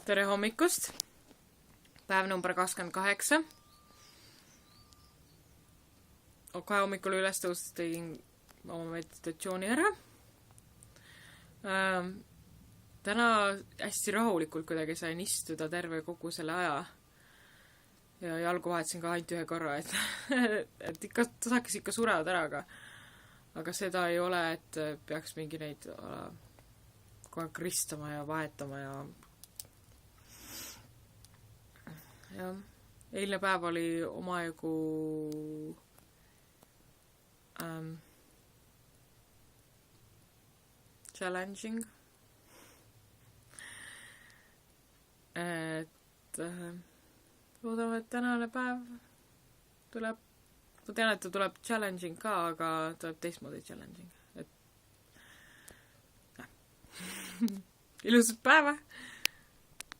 Tere hommikust! Päev number 28. Kohe hommikul üles tõustes tegin oma meditatsiooni ära. Täna hästi rahulikult kuidagi sain istuda terve kogu selle aja. Ja jalgu vahetasin ka ainult ühe korra, et ikka, tasakes ikka surevad ära, aga seda ei ole, et peaks mingi neid kohe kristama ja vahetama ja eilne päev oli omajagu challenging. Loodame, et tänane päev tuleb, ma tean, et ta tuleb challenging ka, aga tuleb teistmoodi challenging. Ilusat päeva!